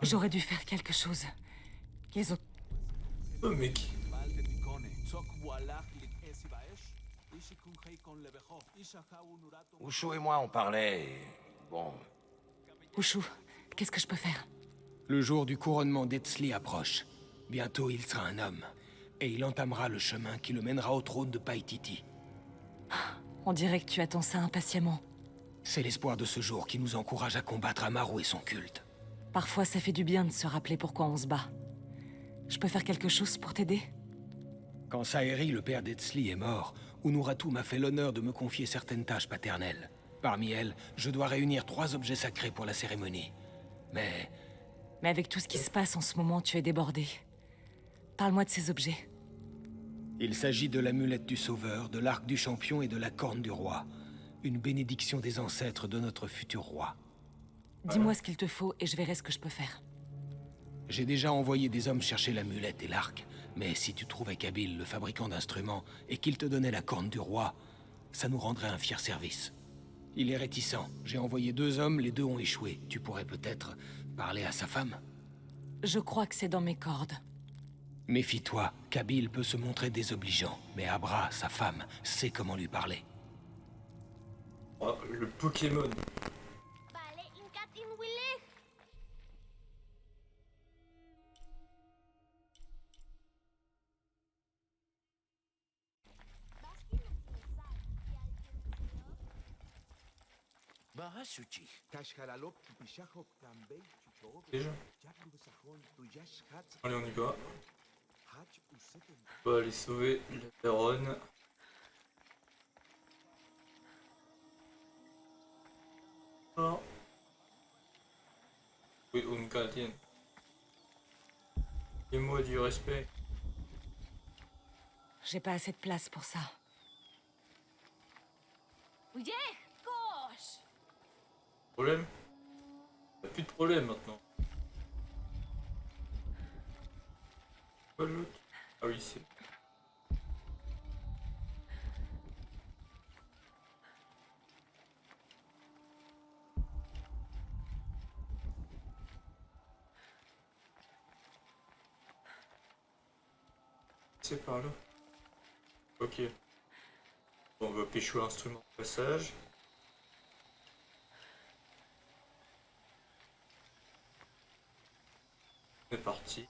J'aurais dû faire quelque chose. Ils ont... Oh mec. Ushu et moi on parlait et... Bon... Ushu, qu'est-ce que je peux faire? Le jour du couronnement d'Etzli approche. Bientôt il sera un homme. Et il entamera le chemin qui le mènera au trône de Paititi. On dirait que tu attends ça impatiemment. C'est l'espoir de ce jour qui nous encourage à combattre Amaru et son culte. Parfois ça fait du bien de se rappeler pourquoi on se bat. Je peux faire quelque chose pour t'aider? Quand Saeri, le père d'Etzli, est mort, Unuratu m'a fait l'honneur de me confier certaines tâches paternelles. Parmi elles, je dois réunir 3 objets sacrés pour la cérémonie. Mais avec tout ce qui se passe en ce moment, tu es débordé. Parle-moi de ces objets. il s'agit de l'amulette du Sauveur, de l'arc du champion et de la corne du roi. Une bénédiction des ancêtres de notre futur roi. Dis-moi ce qu'il te faut et je verrai ce que je peux faire. J'ai déjà envoyé des hommes chercher l'amulette et l'arc, mais si tu trouvais Kabil, le fabricant d'instruments, et qu'il te donnait la corne du roi, ça nous rendrait un fier service. Il est réticent. J'ai envoyé 2 hommes, les 2 ont échoué. Tu pourrais peut-être parler à sa femme? Je crois que c'est dans mes cordes. Méfie-toi, Kabil peut se montrer désobligeant, mais Abra, sa femme, sait comment lui parler. Oh, le Pokémon. Barasuchi. Déjà. Allez, on y va. On va aller sauver la Baronne. Ah. Oui, Unkatien. Et moi du respect. J'ai pas assez de place pour ça. Problème? Y'a plus de problème maintenant. Quoi l'autre? Ah oui, c'est... C'est par là. Ok. Bon, on va pécho l'instrument au passage. C'est parti.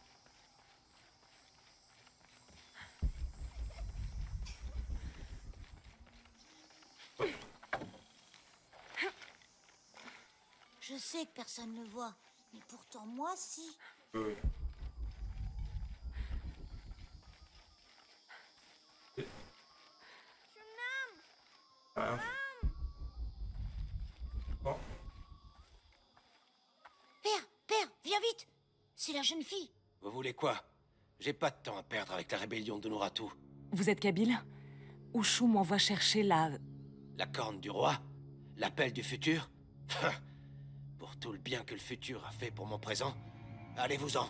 Je sais que personne ne le voit, mais pourtant moi, si. Oui. Rien. Bon. Père, viens vite! C'est la jeune fille. Vous voulez quoi? J'ai pas de temps à perdre avec la rébellion de Nuratu. Vous êtes Kabil? Ushu m'envoie chercher la... La corne du roi? L'appel du futur? Pour tout le bien que le futur a fait pour mon présent, allez-vous-en.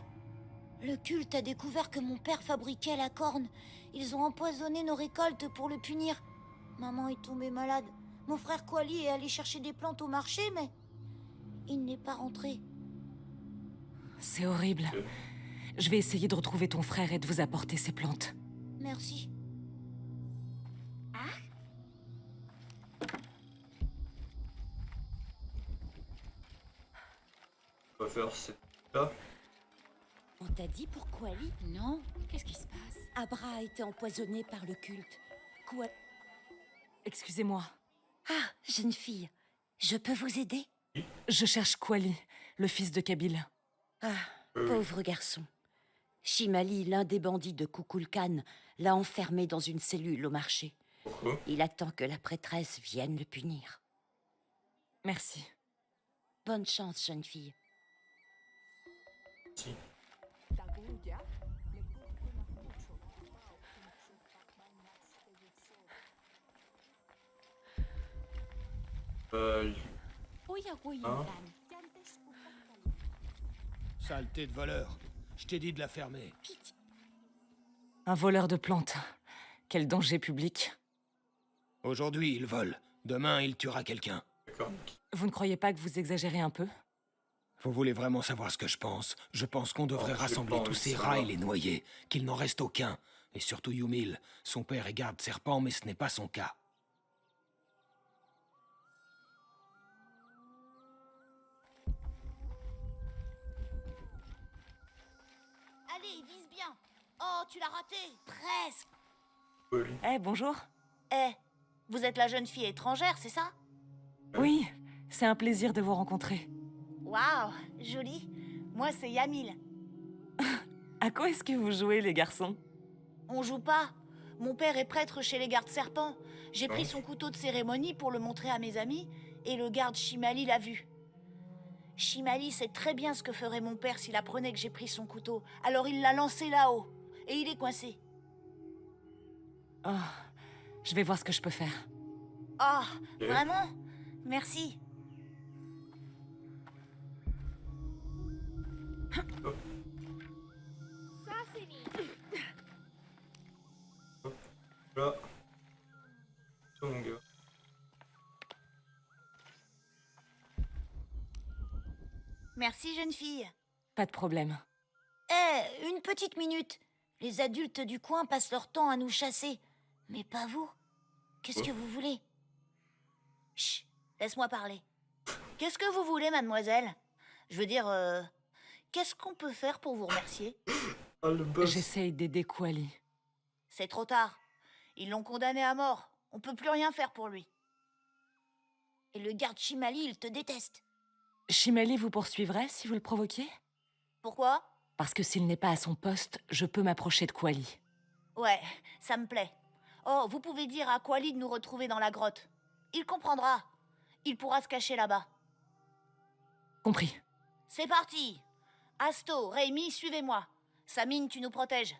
Le culte a découvert que mon père fabriquait la corne. Ils ont empoisonné nos récoltes pour le punir. Maman est tombée malade. Mon frère Kuali est allé chercher des plantes au marché, mais... il n'est pas rentré. C'est horrible. Je vais essayer de retrouver ton frère et de vous apporter ces plantes. Merci. On va faire cette là. On t'a dit pour Kuali? Non. Qu'est-ce qui se passe? Abra a été empoisonné par le culte. Kuali... Excusez-moi. Ah, jeune fille. Je peux vous aider? Je cherche Kuali, le fils de Kabil. Ah, pauvre garçon. Shimali, l'un des bandits de Kukulkan, l'a enfermé dans une cellule au marché. Pourquoi? Il attend que la prêtresse vienne le punir. Merci. Bonne chance, jeune fille. Si. Hein? Saleté de voleur. Je t'ai dit de la fermer. Un voleur de plantes. Quel danger public. Aujourd'hui, il vole. Demain, il tuera quelqu'un. D'accord. Vous ne croyez pas que vous exagérez un peu? Vous voulez vraiment savoir ce que je pense? Je pense qu'on devrait Oh, j'ai rassembler pas tous envie de ces savoir. rats et les noyer. Qu'il n'en reste aucun. Et surtout Yumil. Son père est garde-serpent, mais ce n'est pas son cas. Allez, vise bien. Oh, tu l'as raté. Presque. Poli. Eh, bonjour. Eh, vous êtes la jeune fille étrangère, c'est ça? Oui, c'est un plaisir de vous rencontrer. Waouh, jolie. Moi, c'est Yamil. À quoi est-ce que vous jouez, les garçons? On joue pas. Mon père est prêtre chez les gardes serpents. J'ai pris Oh. son couteau de cérémonie pour le montrer à mes amis, et le garde Shimali l'a vu. Shimali sait très bien ce que ferait mon père s'il apprenait que j'ai pris son couteau. Alors il l'a lancé là-haut, et il est coincé. Oh, je vais voir ce que je peux faire. Oh, Ok. vraiment? Merci. Là. Toi, mon gars. Merci, jeune fille. Pas de problème. Eh, une petite minute. Les adultes du coin passent leur temps à nous chasser. Mais pas vous. Qu'est-ce que vous voulez? Chut, laisse-moi parler. Qu'est-ce que vous voulez, mademoiselle? Je veux dire, qu'est-ce qu'on peut faire pour vous remercier? Ah, le boss. J'essaye d'aider Kuali. C'est trop tard. Ils l'ont condamné à mort. On peut plus rien faire pour lui. Et le garde Shimali, il te déteste. Shimali vous poursuivrait si vous le provoquiez? Pourquoi? Parce que s'il n'est pas à son poste, je peux m'approcher de Kuali. Ouais, ça me plaît. Oh, vous pouvez dire à Kuali de nous retrouver dans la grotte. Il comprendra. Il pourra se cacher là-bas. Compris. C'est parti. Asto, Rémi, suivez-moi. Samine, tu nous protèges.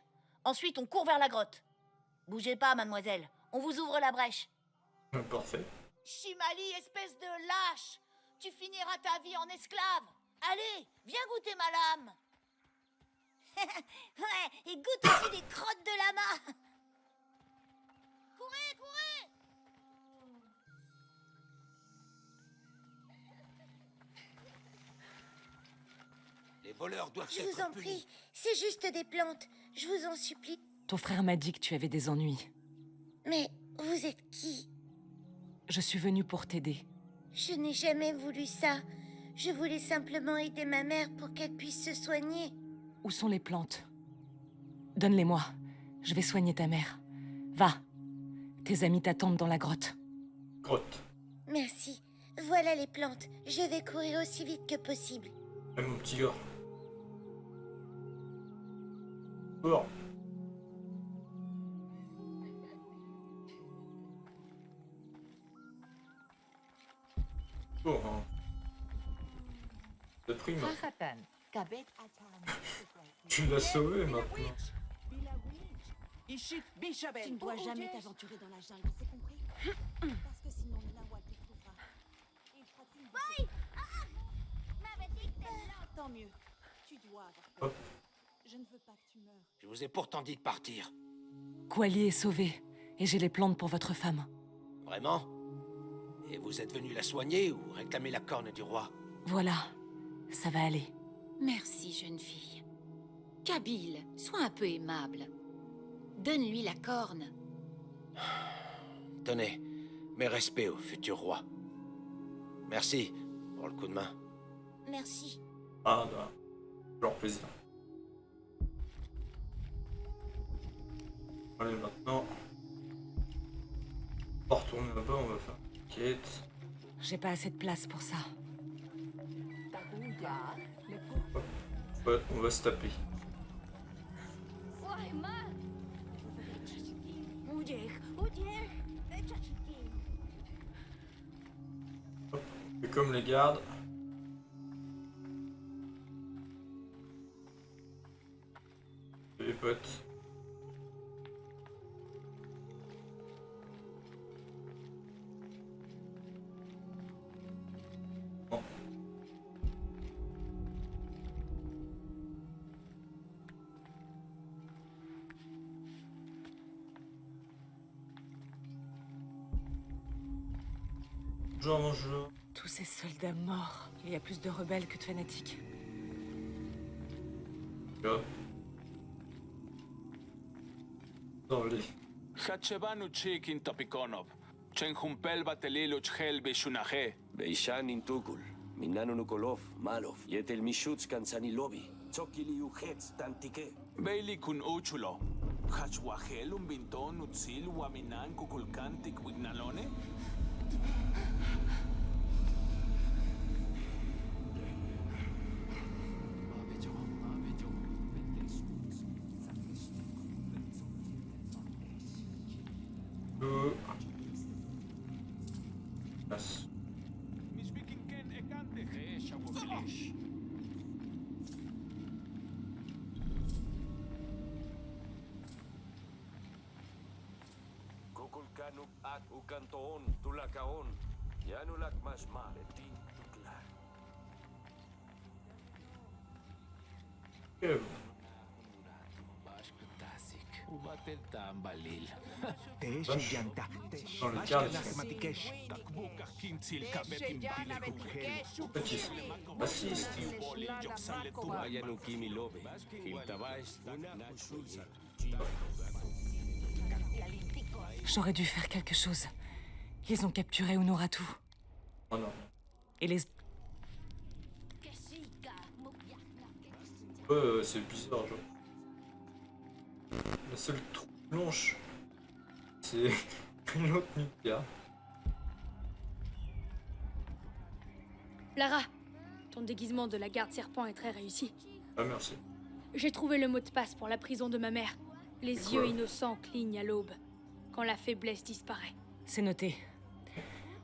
Ensuite, on court vers la grotte. Bougez pas, mademoiselle. On vous ouvre la brèche. Parfait. Shimali, espèce de lâche! Tu finiras ta vie en esclave! Allez, viens goûter ma lame! Ouais, et goûte aussi des crottes de lama! Courez, courez! Les voleurs doivent Je être vous en punis. prie, c'est juste des plantes. Je vous en supplie. Ton frère m'a dit que tu avais des ennuis. Mais vous êtes qui? Je suis venue pour t'aider. Je n'ai jamais voulu ça. Je voulais simplement aider ma mère pour qu'elle puisse se soigner. Où sont les plantes? Donne-les-moi. Je vais soigner ta mère. Va. Tes amis t'attendent dans la grotte. Grotte. Merci. Voilà les plantes. Je vais courir aussi vite que possible. Eh, mon petit gars. Cours. Cours, hein. T'as pris, maintenant. Tu l'as sauvé, maintenant. Tu ne dois jamais t'aventurer dans la jungle, c'est compris? Parce que sinon, Nawal te trouvera. Et il fera une Tant mieux. Tu dois avoir peur. Hop. Je ne veux pas que tu meures. Je vous ai pourtant dit de partir. Kuali est sauvée, et j'ai les plantes pour votre femme. Vraiment? Et vous êtes venu la soigner ou réclamer la corne du roi? Voilà. Ça va aller. Merci, jeune fille. Kabyle, sois un peu aimable. Donne-lui la corne. Tenez, mes respects au futur roi. Merci pour le coup de main. Merci. Ah, bah. Genre plaisir. Allez, maintenant. On va retourner là-bas, on va faire une quête. J'ai pas assez de place pour ça. Ouais, on va se taper. Hop, on fait comme les gardes. Les potes. Bon. Bonjour. Tous ces soldats morts. Il y a plus de rebelles que de fanatiques. Là. Dans les... חדשבנו צ'יקין טופיקונוב. צ'נחומפל בתליל וצ'חל בשונחה. Beishan intukul, minano nukolov, malov, yetel mishuts kansanilobi, tsokili uhetz tantike. ביילי קונאוצ'ולו. חדשווחל ומבינטון וציל ומינן קוקולקנטיק וגנלונה? Passe. Kukulkanuk ak ukantoon, tulakaon, yanulak mas maletin tuklar. Ok. ובטל טעם בליל. Dans le cadre, תקבוקה קינציל כבטים petit assiste. Ayanuki milobe, kiltabais, nachulza. J'aurais dû faire quelque chose. Ils ont capturé Unuratu. Oh non. Et les... C'est bizarre, genre. La seule trou blanche, c'est l'autre Nika. Lara, ton déguisement de la garde serpent est très réussi. Ah merci. J'ai trouvé le mot de passe pour la prison de ma mère. Les C'est yeux quoi innocents clignent à l'aube, quand la faiblesse disparaît. C'est noté.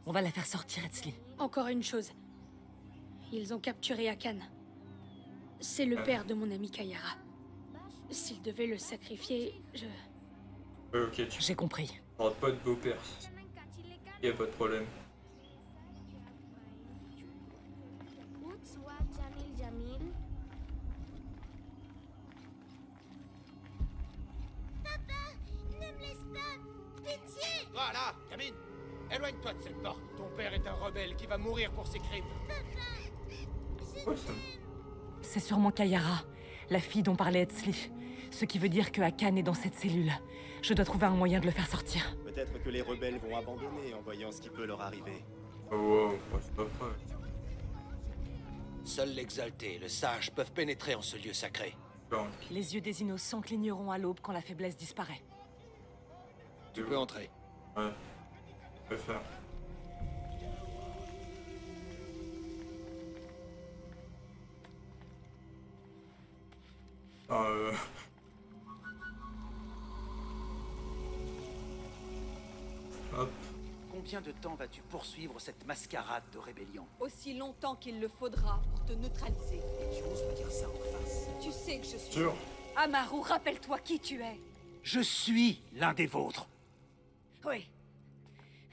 On va la faire sortir, Etzli. Encore une chose. Ils ont capturé Akan. C'est le père de mon ami Kayara. S'ils devaient le sacrifier, je... Ouais, ok, tu J'ai compris. parles pas de beau-père. Y a pas de problème. Ne me laisse pas! Pitié! Voilà, gamine. Éloigne-toi de cette porte. Ton père est un rebelle qui va mourir pour ses crimes. Ouais, ça... C'est sûrement Kayara, la fille dont parlait Etzli. Ce qui veut dire que Akan est dans cette cellule. Je dois trouver un moyen de le faire sortir. Peut-être que les rebelles vont abandonner en voyant ce qui peut leur arriver. Oh, wow, ouais, c'est pas vrai. Seuls l'exalté et le sage peuvent pénétrer en ce lieu sacré. Bon, Les yeux des innocents cligneront à l'aube quand la faiblesse disparaît. Tu peux entrer. ouais. Je vais faire. Ah, Hop. Combien de temps vas-tu poursuivre cette mascarade de rébellion? Aussi longtemps qu'il le faudra pour te neutraliser. Et tu oses me dire ça en face? Tu sais que je suis... Sûr. Amaru, rappelle-toi qui tu es. Je suis l'un des vôtres. Oui.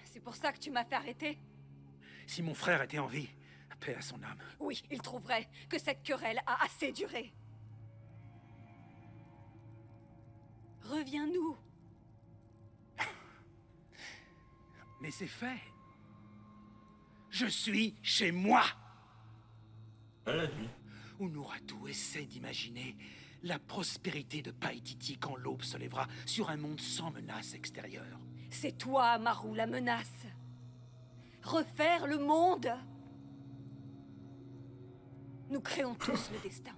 C'est pour ça que tu m'as fait arrêter? Si mon frère était en vie, paix à son âme. Oui, il trouverait que cette querelle a assez duré. Reviens-nous. Mais c'est fait. Je suis chez moi. Elle a dit. Unuratu essaie d'imaginer la prospérité de Paititi quand l'aube se lèvera sur un monde sans menace extérieure. C'est toi, Amaru, la menace. Refaire le monde. Nous créons tous le destin.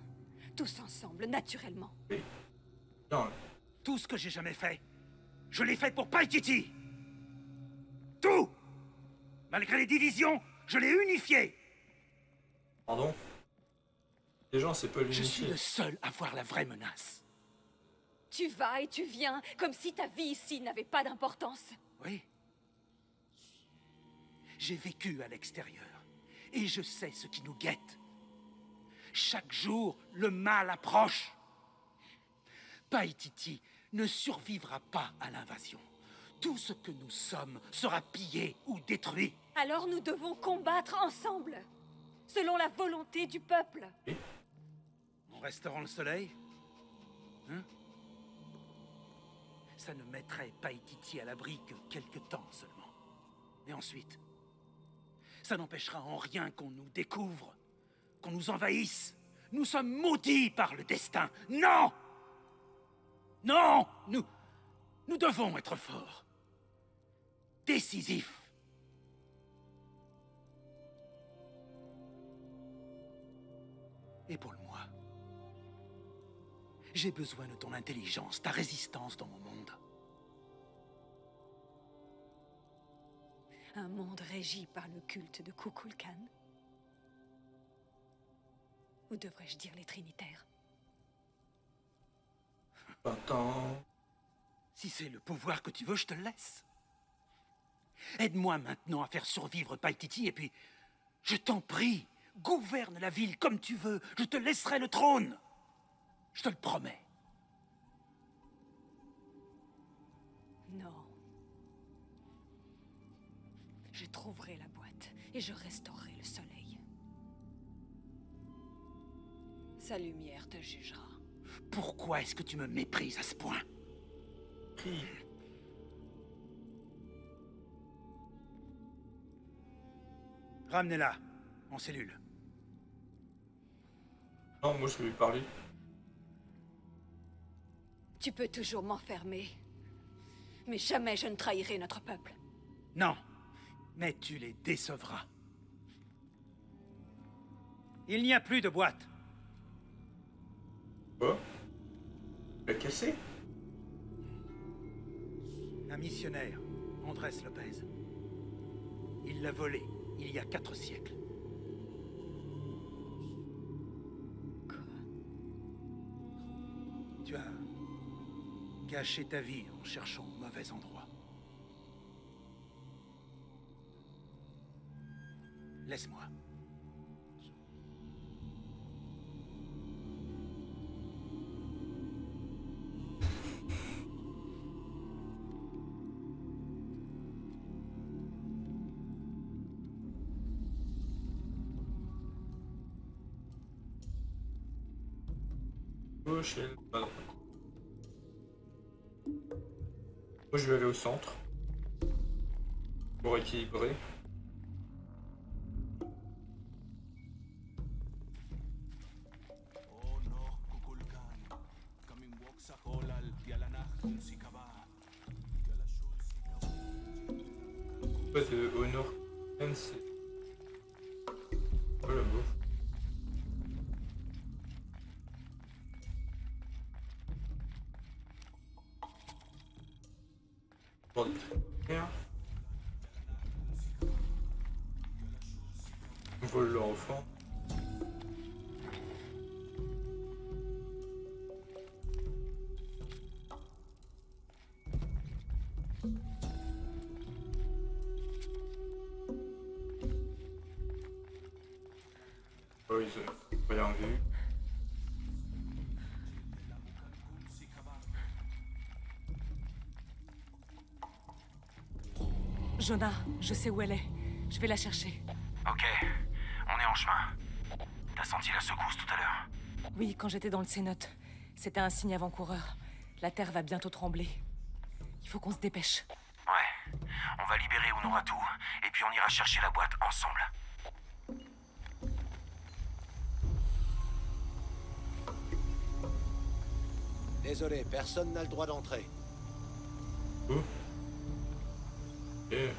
Tous ensemble, naturellement. Non, Tout ce que j'ai jamais fait, je l'ai fait pour Paititi. Tout! Malgré les divisions, je l'ai unifié. pardon. Les gens, c'est pas Je suis l'unifier. le seul à voir la vraie menace. Tu vas et tu viens, comme si ta vie ici n'avait pas d'importance. Oui. J'ai vécu à l'extérieur, et je sais ce qui nous guette. Chaque jour, le mal approche. Paititi ne survivra pas à l'invasion. Tout ce que nous sommes sera pillé ou détruit. Alors nous devons combattre ensemble, selon la volonté du peuple. En restaurant le soleil? Hein? Ça ne mettrait Paititi à l'abri que quelque temps seulement. Et ensuite, Ça n'empêchera en rien qu'on nous découvre, qu'on nous envahisse. Nous sommes maudits par le destin. Non! Non! Nous devons être forts. Décisifs. Épaule-moi. J'ai besoin de ton intelligence, ta résistance dans mon monde. Un monde régi par le culte de Kukulkan? Ou devrais-je dire les Trinitaires? Attends. Si c'est le pouvoir que tu veux, je te le laisse. Aide-moi maintenant à faire survivre Paititi et puis, je t'en prie, gouverne la ville comme tu veux. Je te laisserai le trône. Je te le promets. Non. Je trouverai la boîte et je restaurerai le soleil. Sa lumière te jugera. Pourquoi est-ce que tu me méprises à ce point? Qui? Ramenez-la, en cellule. Non, moi je lui ai parlé. Tu peux toujours m'enfermer. Mais jamais je ne trahirai notre peuple. Non, mais tu les décevras. Il n'y a plus de boîte. Quoi? Tu l'as cassé? Un missionnaire, Andrés Lopez. Il l'a volé il y a 4 siècles. Quoi? Tu as gâché ta vie en cherchant au mauvais endroit. Laisse-moi. Gauche et à droite. Moi je vais aller au centre. Pour équilibrer. Pourquoi de Honor c'est... Oh la bouffe. On vole leur enfant. Oh, ils ont rien vu. Jonah, je sais où elle est. Je vais la chercher. Ok, on est en chemin. T'as senti la secousse tout à l'heure? Oui, quand j'étais dans le cénote. C'était un signe avant-coureur. La Terre va bientôt trembler. Il faut qu'on se dépêche. Ouais, on va libérer Honoratu, et puis on ira chercher la boîte ensemble. Désolé, personne n'a le droit d'entrer. Où? Et...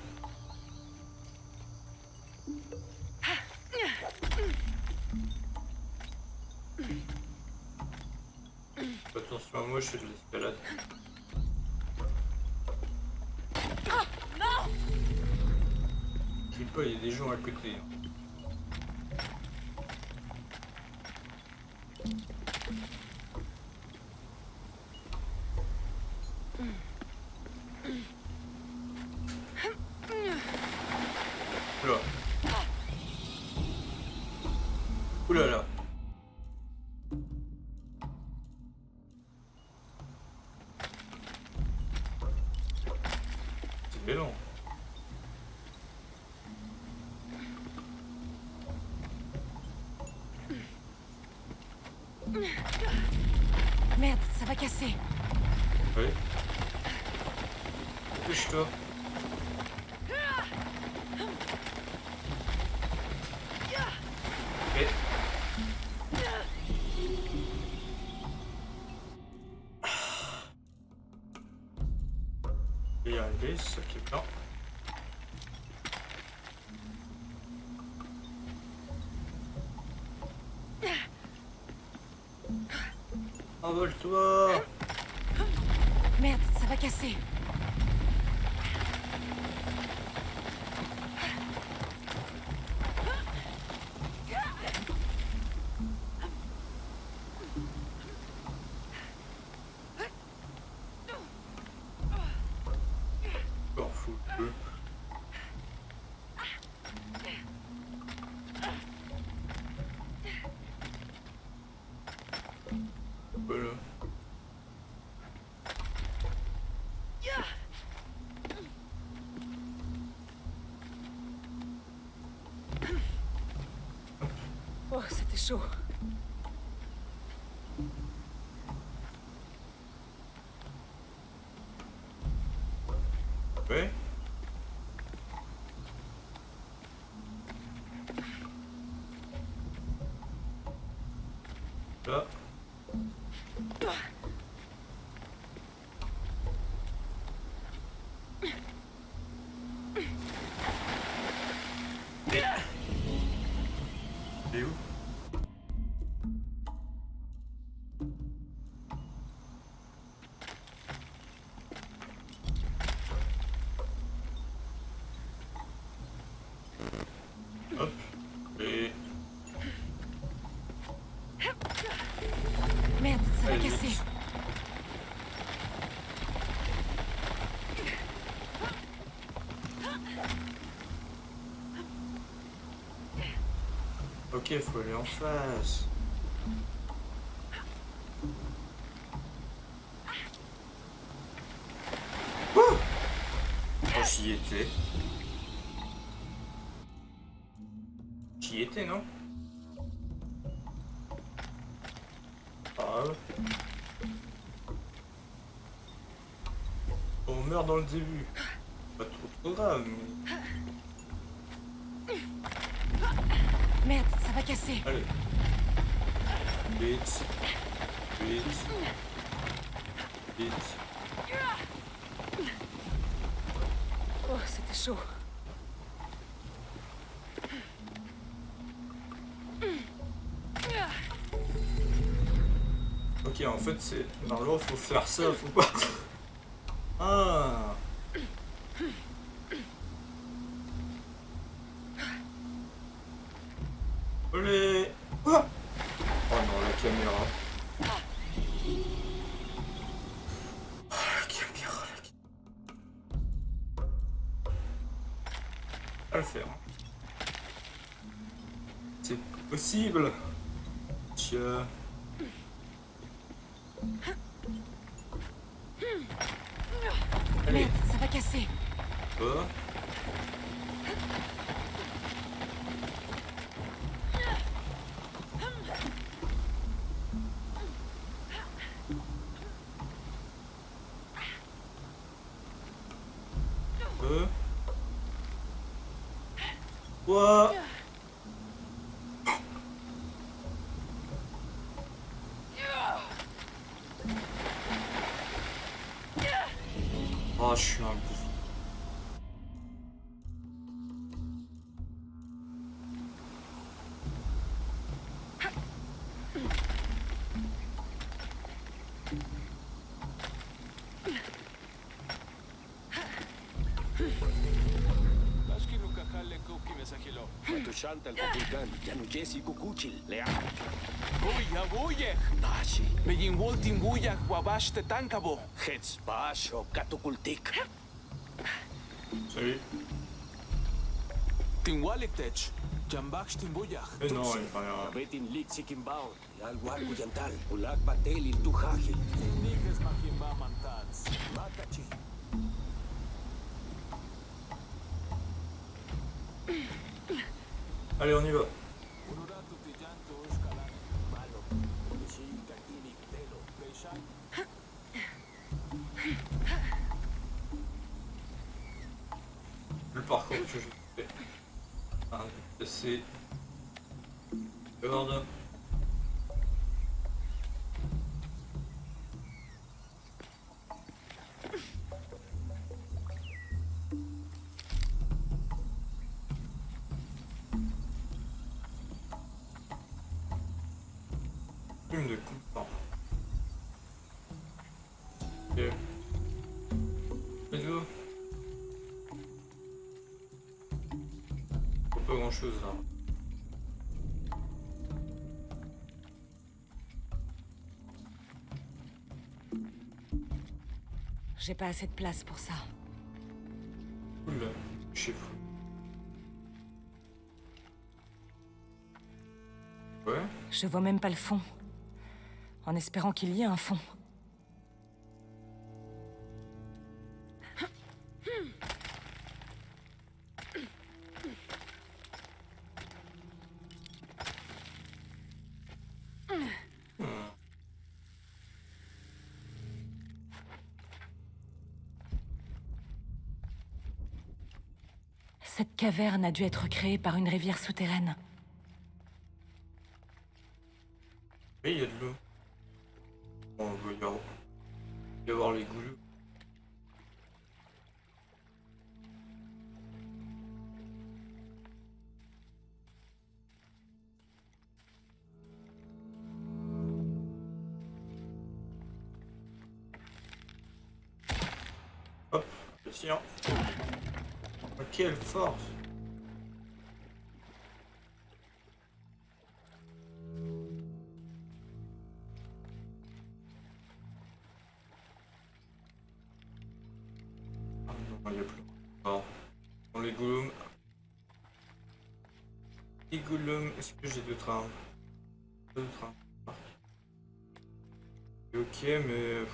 Attention à moi, je fais de l'escalade. Ah, non! Je sais pas, il y a des gens à côté. Oula. Oula là. C'est long. Merde, ça va casser. Oui. Dépêche-toi. Envole-toi. Merde, ça va casser. Encore foutu. Voilà. Oh, c'était chaud. Ouais. Là. Et où? Hop. Et... Merde, ça va Allez, casser. vite. Ok, faut aller en face. Oh, j'y étais. J'y étais, non? Pas grave. On meurt dans le début. Pas trop grave, mais... Merde, ça va casser. Allez. Vite. Vite. Vite. Oh, c'était chaud. Ok, en fait, c'est... Normalement, faut faire ça, faut pas... Ah. Allez. Ah. Oh non, la caméra. Oh, la caméra, Pas le faire. C'est possible. Tiens. Allez. Merde, ça va casser. Oh. Quoi? Oh, je suis un peu... Matushantal Kukulkan, Yanuyesi Kukuchil, Lea. Buya buye. Bashi. Meyin woltin buya wabash te tankabo. Hetz Basho Katukultik. Salut. Tinwaliktech. Jambaksh timbuya. Mais non, il est pas là. Betin Lixikimbao, Yalwal Kuyantal, Ulak Batel Tuhajil. Nikes makimba mantats. Matachi. Allez, on y va. Le parcours que je fais. C'est... Regarde. Plume de coupe. Pas grand chose là. J'ai pas assez de place pour ça. Cool, je sais fou. Ouais. Je vois même pas le fond. En espérant qu'il y ait un fond. Cette caverne a dû être créée par une rivière souterraine. Oui, il y a de l'eau. Bon, on va y avoir les goulous. Hop, petit hein. Quelle force! Ah non, il y a plus. Non. Dans les golems. Les golems, est-ce que j'ai deux trains? Deux trains. Ok, mais.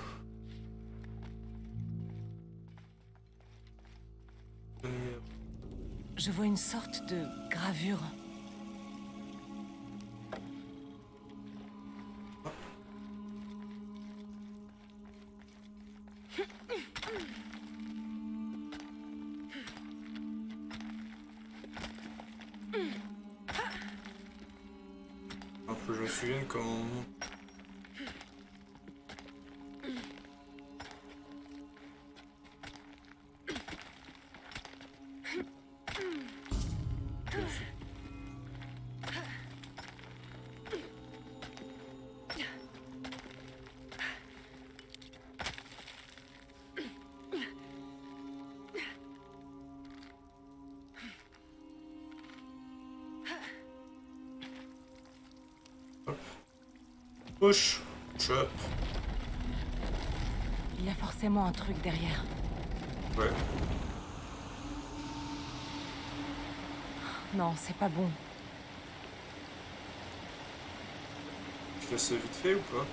Je vois une sorte de gravure. Il faut que je me souvienne comment on monte. Push, chop. Il y a forcément un truc derrière. Ouais. Non, c'est pas bon. Tu fais ça vite fait ou pas?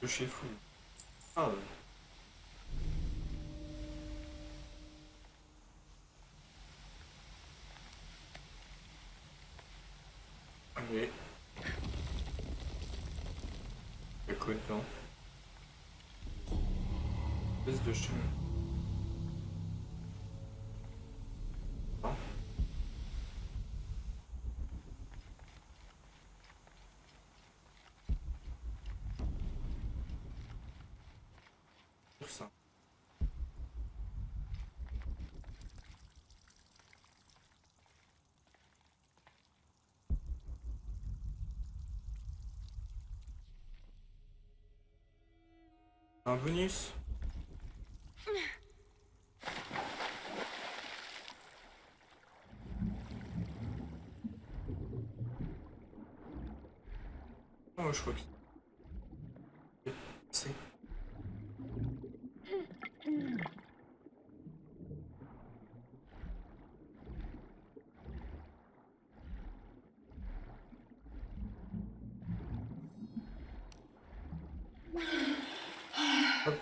Le chef fou. Ah ouais. Allez. C'est quoi dedans? Espèce de chemin. Non. Pour ça. Un bonus? Oh, je crois que c'est... Hop.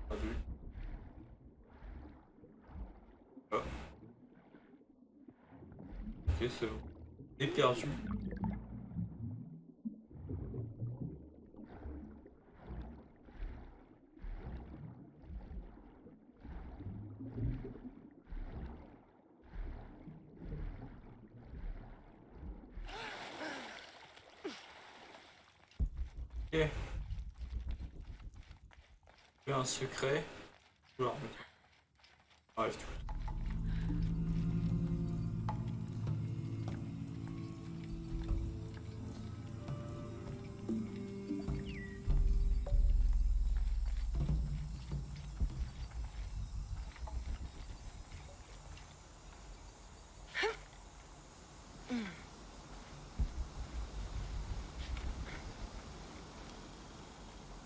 Pas vu. Ah. Ok, c'est bon. Et perdu. Ok. Il y a un secret. Alors, bref, tout.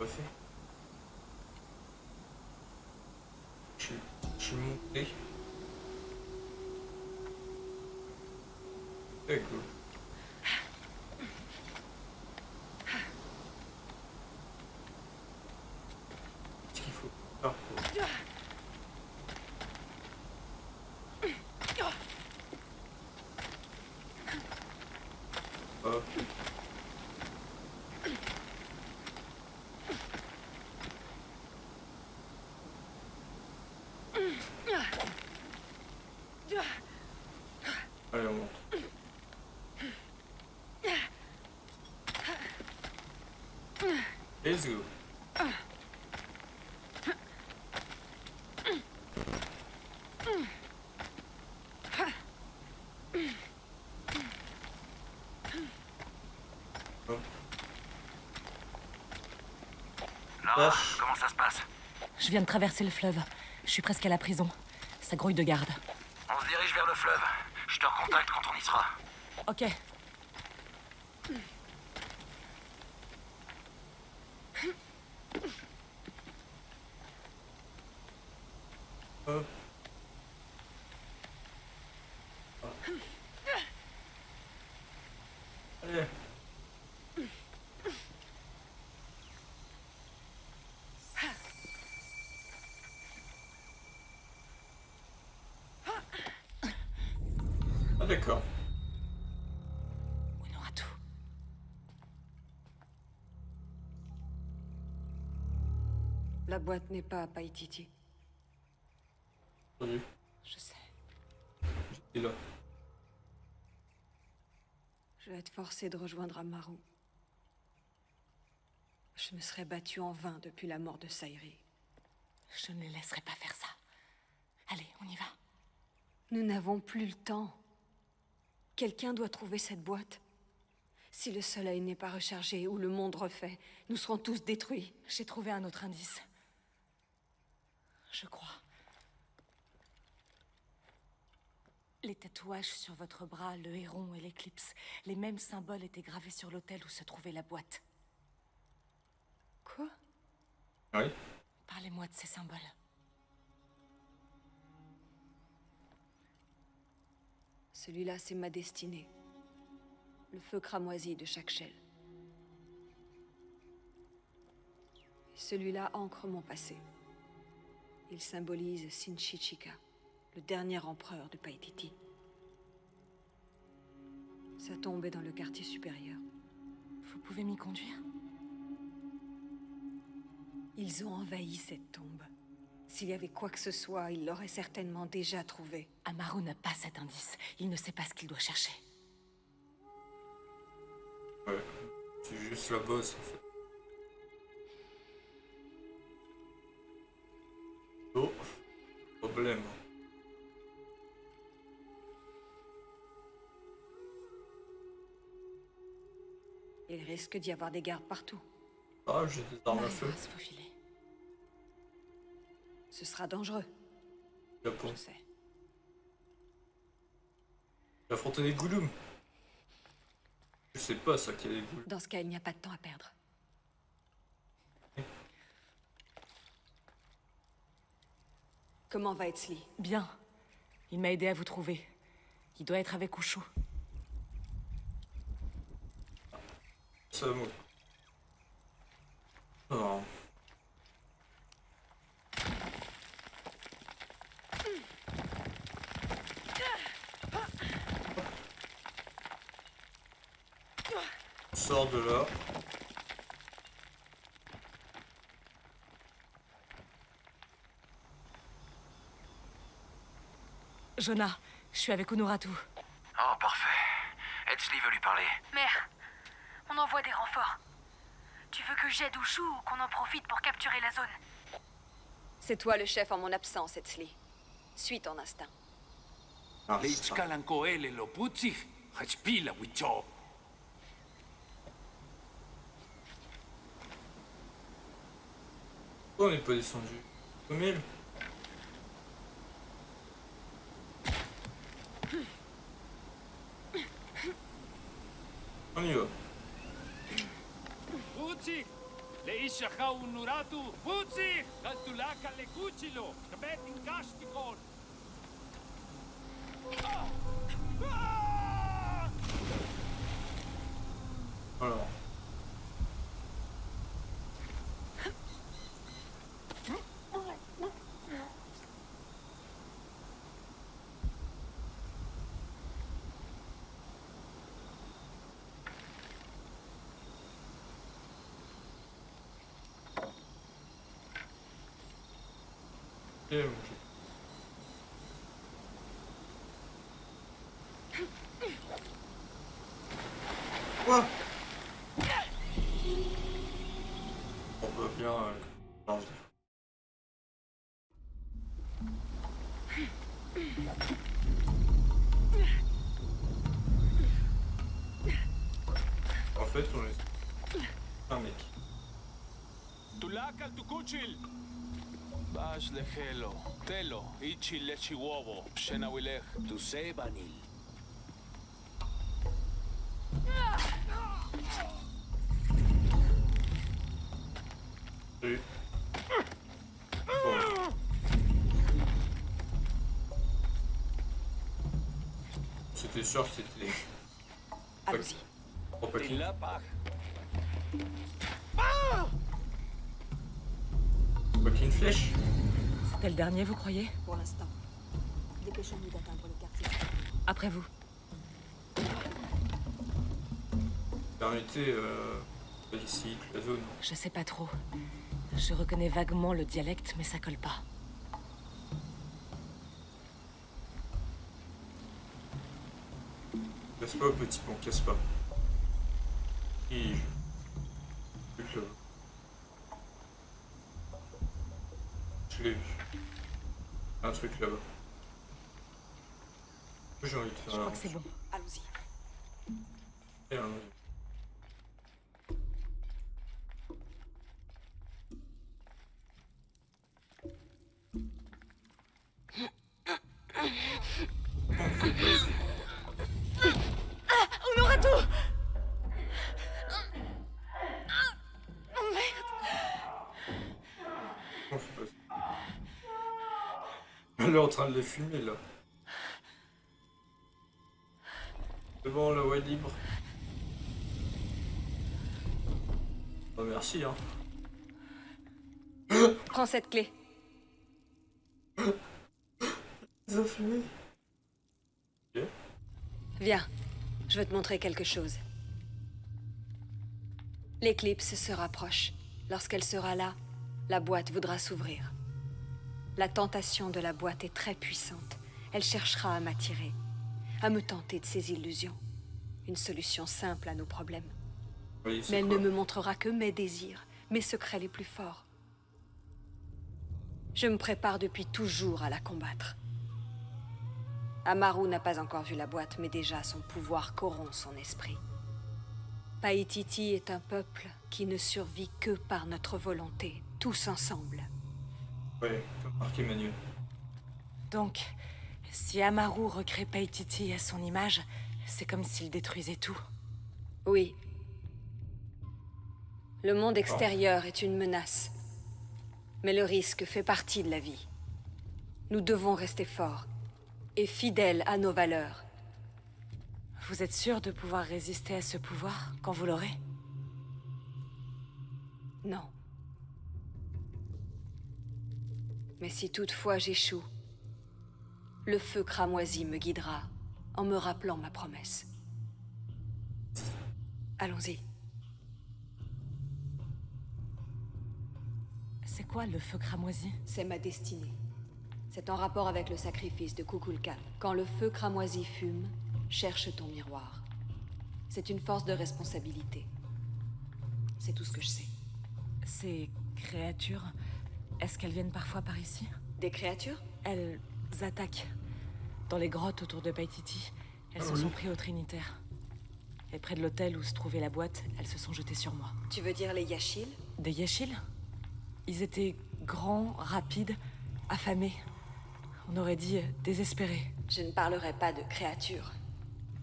Refait. Je suis monté. C'est cool. Qu'est-ce qu'il faut faire pour... Hop. Allez, on monte. Let's go. Lara, comment ça se passe? Je viens de traverser le fleuve. Je suis presque à la prison. Ça grouille de garde. On se dirige vers le fleuve. Je te recontacte quand on y sera. Ok. Hop. Allez. Ah d'accord. On aura tout. La boîte n'est pas à Paititi. Salut. Je sais. J'étais là. Je vais être forcée de rejoindre Amaru. Je me serais battue en vain depuis la mort de Sairi. Je ne les laisserai pas faire ça. Allez, on y va. Nous n'avons plus le temps. Quelqu'un doit trouver cette boîte. Si le soleil n'est pas rechargé ou le monde refait, nous serons tous détruits. J'ai trouvé un autre indice. Je crois. Les tatouages sur votre bras, le héron et l'éclipse, les mêmes symboles étaient gravés sur l'autel où se trouvait la boîte. Quoi? Oui. Parlez-moi de ces symboles. Celui-là, c'est ma destinée. Le feu cramoisi de chaque chêne. Celui-là ancre mon passé. Il symbolise Sinchichika, le dernier empereur de Paititi. Sa tombe est dans le quartier supérieur. Vous pouvez m'y conduire? Ils ont envahi cette tombe. S'il y avait quoi que ce soit, ils l'auraient certainement déjà trouvé. Amaru n'a pas cet indice. Il ne sait pas ce qu'il doit chercher. Ouais. C'est juste la bosse en fait. Oh. Problème. Il risque d'y avoir des gardes partout. Ah, j'ai des armes à feu. On va se faufiler. Ce sera dangereux. Japon. Je sais. Affronter des Gouloum. Je sais pas ça qu'il y a des Gouloum. Dans ce cas, il n'y a pas de temps à perdre. Comment va Etzli? Bien. Il m'a aidé à vous trouver. Il doit être avec Ushu. Ça mot. Non. Sors de là. Jonah, je suis avec Unuratu. Oh, parfait. Etzli veut lui parler. Mère, on envoie des renforts. Tu veux que j'aide Ushu ou qu'on en profite pour capturer la zone? C'est toi le chef en mon absence, Etzli. Suis ton instinct. Leitskalankoele lo putsi, hachpila wicho. Pourquoi on n'est pas descendu au mille? On y va. Putsi! Leisha Nuratu! Putsi! Kaltulaka le Kuchilo! Kabetin Kastikon! Alors. Et bon, quoi? On peut bien changer. En fait, on est un mec. Tulakal tukuchil! Bash lehelo, telo, ichi lechiwobo, pshenawilech. Tu sé, Vanil. Salut. Bon. C'était sûr que c'était... Allons-y. Oh, pas qu'il- Pas qu'une flèche. C'était le dernier, vous croyez? Pour l'instant. Dépêchons-nous d'atteindre le quartier. Après vous. Permettez, ici, la zone. Je sais pas trop. Je reconnais vaguement le dialecte, mais ça colle pas. Casse pas, petit pont, casse pas. Et je... Plus que là. Je l'ai vu. Un truc là-bas. J'ai envie de faire Je crois que c'est bon. Allons-y. Et un... On aura tout! Oh merde! On fait pas ça. Elle est en train de les fumer là. C'est bon, la voie est libre. Oh, merci hein. Prends cette clé. Ils ont fumé. Ok. Viens, je veux te montrer quelque chose. L'éclipse se rapproche. Lorsqu'elle sera là, la boîte voudra s'ouvrir. La tentation de la boîte est très puissante. Elle cherchera à m'attirer, à me tenter de ses illusions. Une solution simple à nos problèmes. Oui, Mais elle quoi? ne me montrera que mes désirs, mes secrets les plus forts. Je me prépare depuis toujours à la combattre. Amaru n'a pas encore vu la boîte, mais déjà son pouvoir corrompt son esprit. Paititi est un peuple qui ne survit que par notre volonté, tous ensemble. Oui, comme Marc Emmanuel. Donc, si Amaru recrée Paititi à son image, c'est comme s'il détruisait tout. Oui. Le monde extérieur est une menace. Mais le risque fait partie de la vie. Nous devons rester forts et fidèles à nos valeurs. Vous êtes sûr de pouvoir résister à ce pouvoir quand vous l'aurez? Non. Mais si toutefois j'échoue, le feu cramoisi me guidera en me rappelant ma promesse. Allons-y. C'est quoi le feu cramoisi? C'est ma destinée. C'est en rapport avec le sacrifice de Kukulkan. Quand le feu cramoisi fume, cherche ton miroir. C'est une force de responsabilité. C'est tout ce que je sais. Ces créatures, est-ce qu'elles viennent parfois par ici? Des créatures? Elles attaquent. Dans les grottes autour de Paititi, elles se sont prises au Trinitaire. Et près de l'hôtel où se trouvait la boîte, elles se sont jetées sur moi. Tu veux dire les Yashil? Des Yashil? Ils étaient grands, rapides, affamés. On aurait dit désespérés. Je ne parlerai pas de créatures.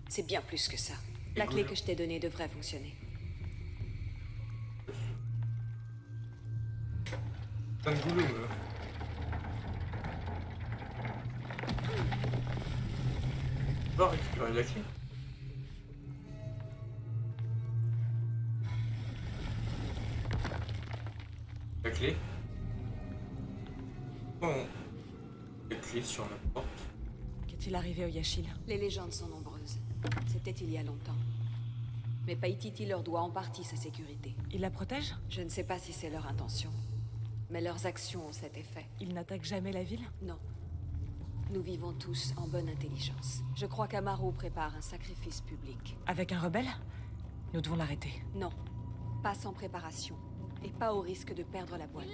C'est bien plus que ça. La clé que je t'ai donnée devrait fonctionner. Plein de boulot, là. On va récupérer la clé. La clé. Bon. La clé sur la porte. Qu'est-il arrivé aux Yashil? Les légendes sont nombreuses. C'était il y a longtemps. Mais Paititi leur doit en partie sa sécurité. Ils la protègent? Je ne sais pas si c'est leur intention. Mais leurs actions ont cet effet. Ils n'attaquent jamais la ville? Non. Nous vivons tous en bonne intelligence. Je crois qu'Amaro prépare un sacrifice public. Avec un rebelle? Nous devons l'arrêter. Non. Pas sans préparation. Et pas au risque de perdre la boîte.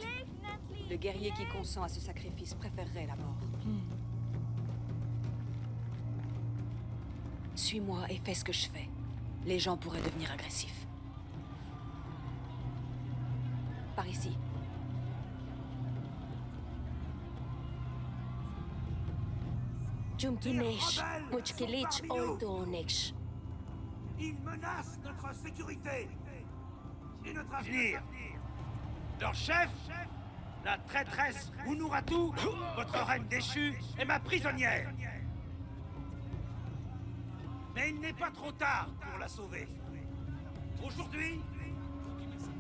Le guerrier qui consent à ce sacrifice préférerait la mort. Suis-moi et fais ce que je fais. Les gens pourraient devenir agressifs. Par ici. Ils menacent notre sécurité et notre avenir. Leur chef, la traîtresse Unuratu, votre reine déchue, est ma prisonnière. Mais il n'est pas trop tard pour la sauver. Aujourd'hui,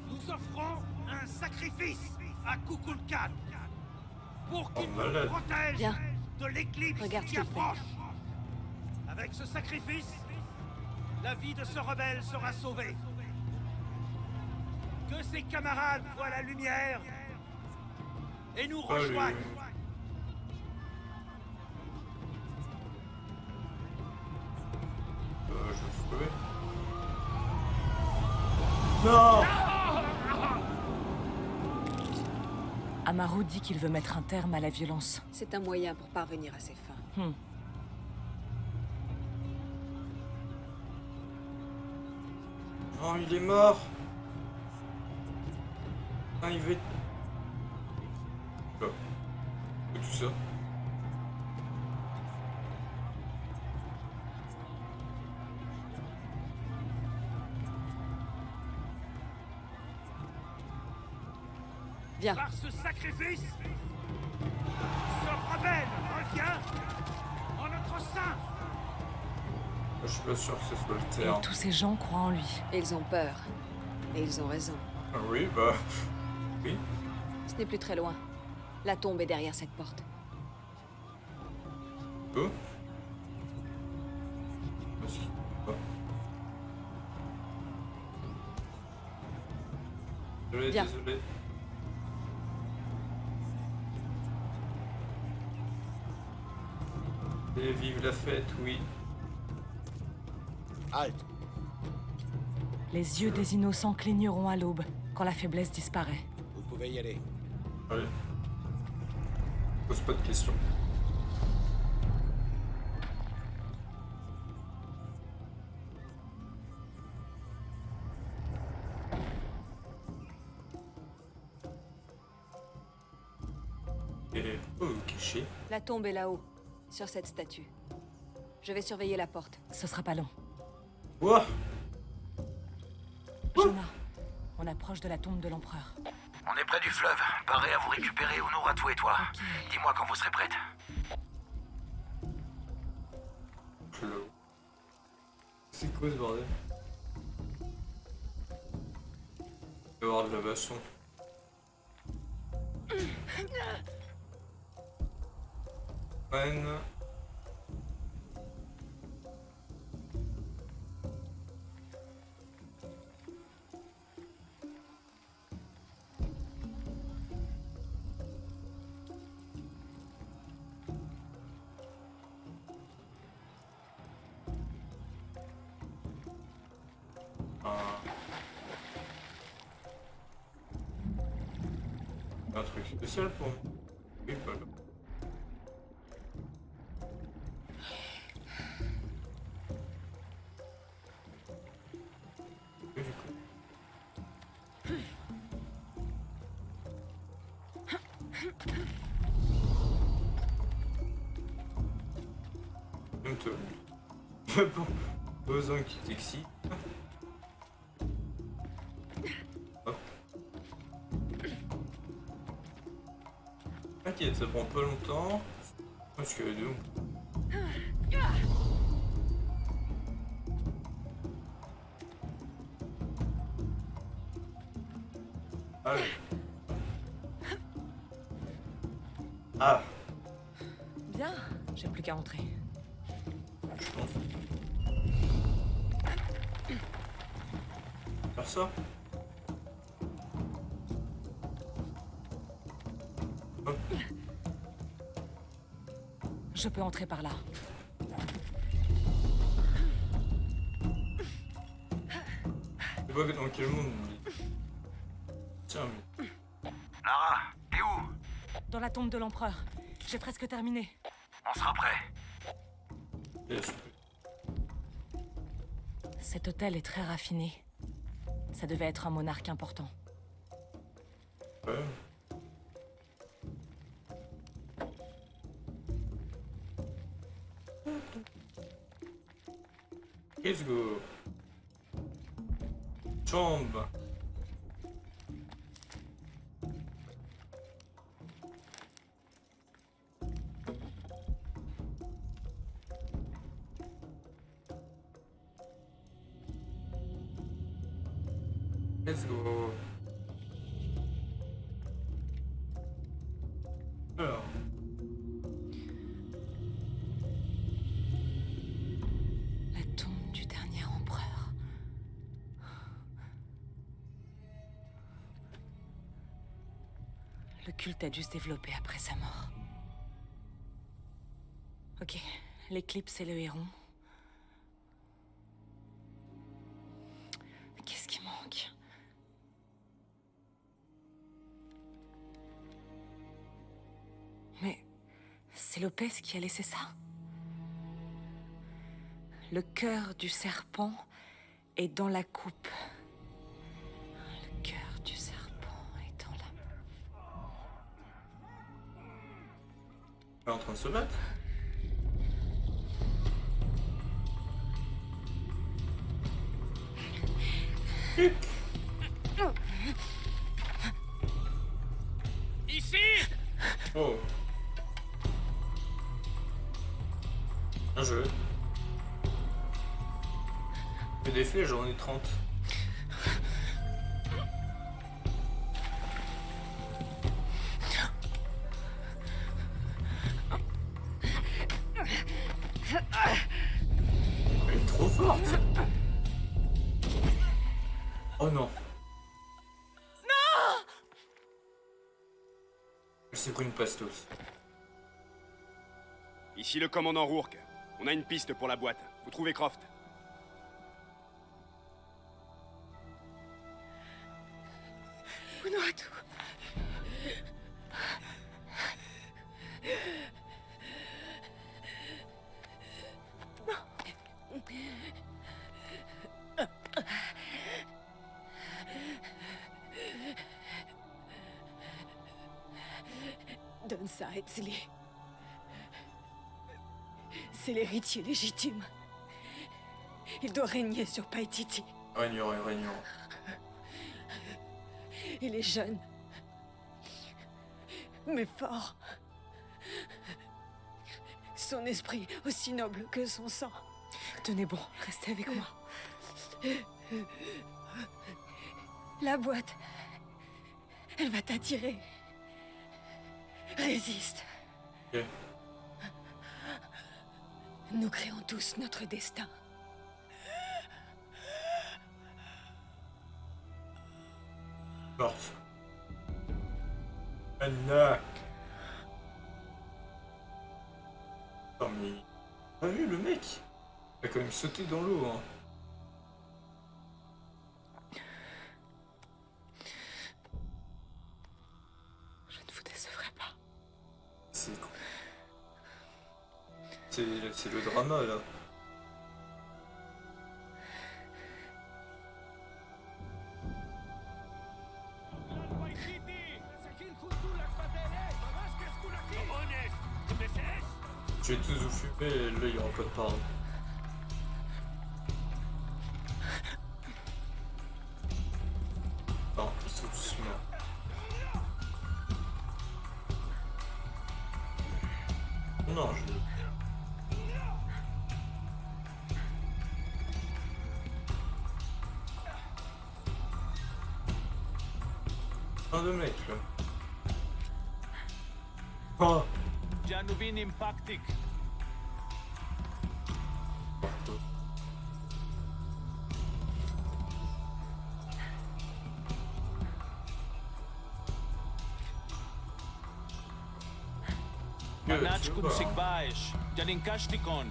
nous offrons un sacrifice à Kukulkan pour qu'il nous protège de l'éclipse qui approche. Avec ce sacrifice, la vie de ce rebelle sera sauvée. Que ses camarades voient la lumière et nous rejoignent. Je vais trouver. Non! Amaro dit qu'il veut mettre un terme à la violence. C'est un moyen pour parvenir à ses fins. Oh, il est mort! Ah, il va être... Oh. Et tout ça. Viens. Par ce sacrifice, ce rebelle revient en notre sein. Je suis pas sûr que ce soit le terme. Et tous ces gens croient en lui. Ils ont peur. Et ils ont raison. Ah oui, bah... Oui. Ce n'est plus très loin. La tombe est derrière cette porte. Oh. Viens. Désolé. Et vive la fête, oui. Halte. Les yeux des innocents cligneront à l'aube, quand la faiblesse disparaît. Vous pouvez y aller. Allez. Pose pas de questions. Et... Oh, caché. La tombe est là-haut, sur cette statue. Je vais surveiller la porte. Ce sera pas long. Ouah. Jonah, on approche de la tombe de l'empereur. On est près du fleuve. Paré à vous récupérer, Unuratu et toi. Dis-moi quand vous serez prête. C'est quoi ce bordel? Il va y avoir de la baston. Reine. Un truc spécial pour moi. Oui, voilà. Et du coup. Même toi. Bon, besoin qui t'excite. Hop. T'inquiète, ça prend pas longtemps. Parce que deux. Allez. Ah, Bien, j'ai plus qu'à entrer. je pense. Faire ça. Hop. Je peux entrer par là. Je sais pas dans quel monde. Tiens, mais. Lara, t'es où? Dans la tombe de l'empereur. J'ai presque terminé. On sera prêt. Cet hôtel est très raffiné. Ça devait être un monarque important. Ouais. Let's go. Chambre. Let's go. Alors. La tombe du dernier empereur. Le culte a dû se développer après sa mort. Ok, l'éclipse et le héron. Mais qu'est-ce qui manque? Mais c'est Lopez qui a laissé ça? Le cœur du serpent est dans la coupe. Le cœur du serpent est dans la... Elle est en train de se battre. Ici! Oh. Un jeu. Mais des flèches, j'en ai 30. Elle est trop forte. Oh non. Non! Elle s'est pris une pastos. Ici le commandant Rourke. On a une piste pour la boîte. Vous trouvez Croft? Honoratu. Donne ça à Etzli. C'est l'héritier légitime. Il doit régner sur Paititi. Régnant. Il est jeune, mais fort. Son esprit aussi noble que son sang. Tenez bon, restez avec moi. La boîte, elle va t'attirer. Résiste. Ok. Nous créons tous notre destin. Morte. Anna. Attends, mais... T'as vu le mec? Il a quand même sauté dans l'eau, hein. C'est le drama là. Je vais tous vous fumer et là il n'y aura pas de pardon. Non, ils sont tous morts. Non, je... Un de mecs là. Oh. Janubin impactic. Manachkum sikbaesh, Janinkashtikon,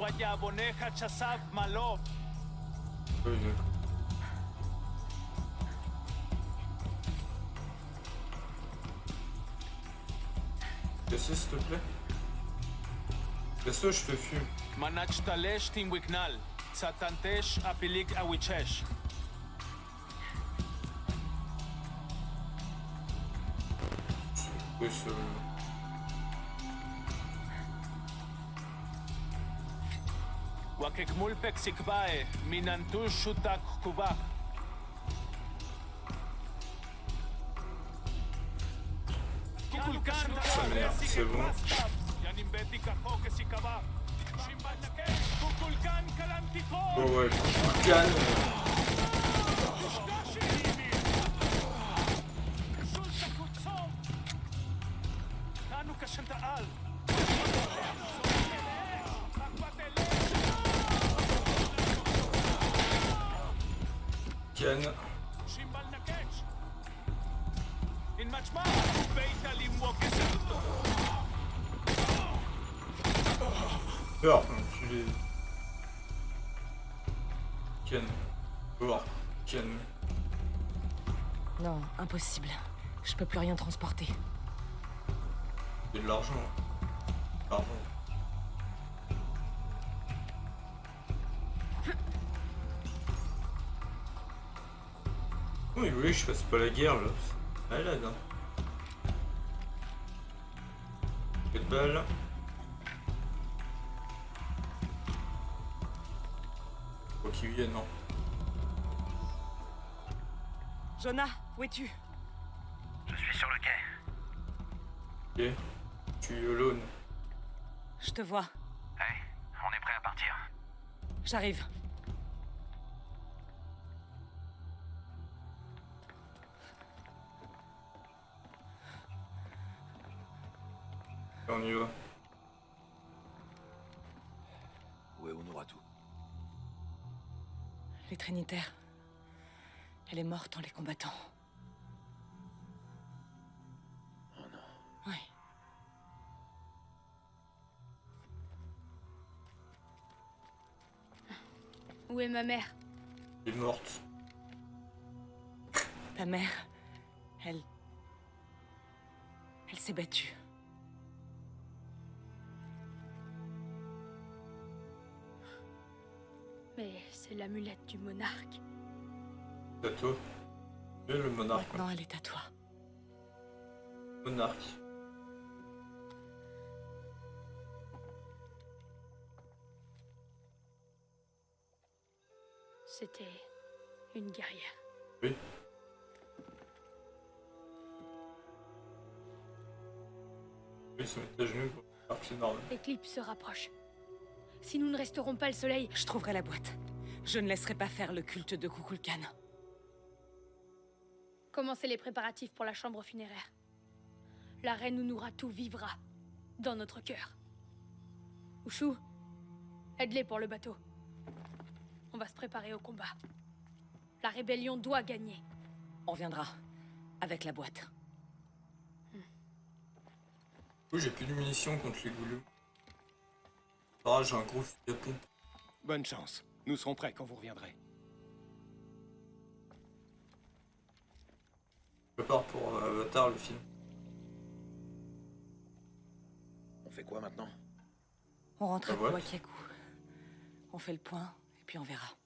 Wayaboneja chasav malov. Qu'est-ce s'il te plaît? Qu'est-ce je te fume? Manach talesh timwiknal, Satantesh apilik awichesh. Oui, c'est... Wakekmulpek sikbae, Minantush shutak kubach. C'est bon. Oh ouais, Kukulkan. Ken. Peur, enculé. Ken. Peur. Ken. Non, impossible. Je peux plus rien transporter. C'est de l'argent. Pardon. Oh, il voulait que je fasse pas la guerre là. C'est malade hein. Peu de balles. Faut qu'il vienne, non. Jonah, où es-tu? Je suis sur le quai. Ok. Tu es alone. Je te vois. Hey, on est prêt à partir. J'arrive. On y va. Où est Honoratu? Les Trinitaires. Elle est morte en les combattant. Oh non. Oui. Où est ma mère? Elle est morte. Ta mère, elle s'est battue. Mais c'est l'amulette du monarque. C'est à toi. Tu es le monarque. Maintenant, elle est à toi. Monarque. C'était une guerrière. Oui. Oui, se mettre à genoux pour faire que c'est normal. L'éclipse se rapproche. Si nous ne resterons pas le soleil... Je trouverai la boîte. Je ne laisserai pas faire le culte de Kukulkan. Commencez les préparatifs pour la chambre funéraire. La reine Unuratu vivra dans notre cœur. Ushu, aide-les pour le bateau. On va se préparer au combat. La rébellion doit gagner. On viendra avec la boîte. Oui, j'ai plus de munitions contre les goulous. Ah, j'ai un gros fusil à pompe. Bonne chance. Nous serons prêts quand vous reviendrez. Je prépare pour Avatar, le film. On fait quoi maintenant? On rentre La à boîte. Kowakiaku. On fait le point, et puis on verra.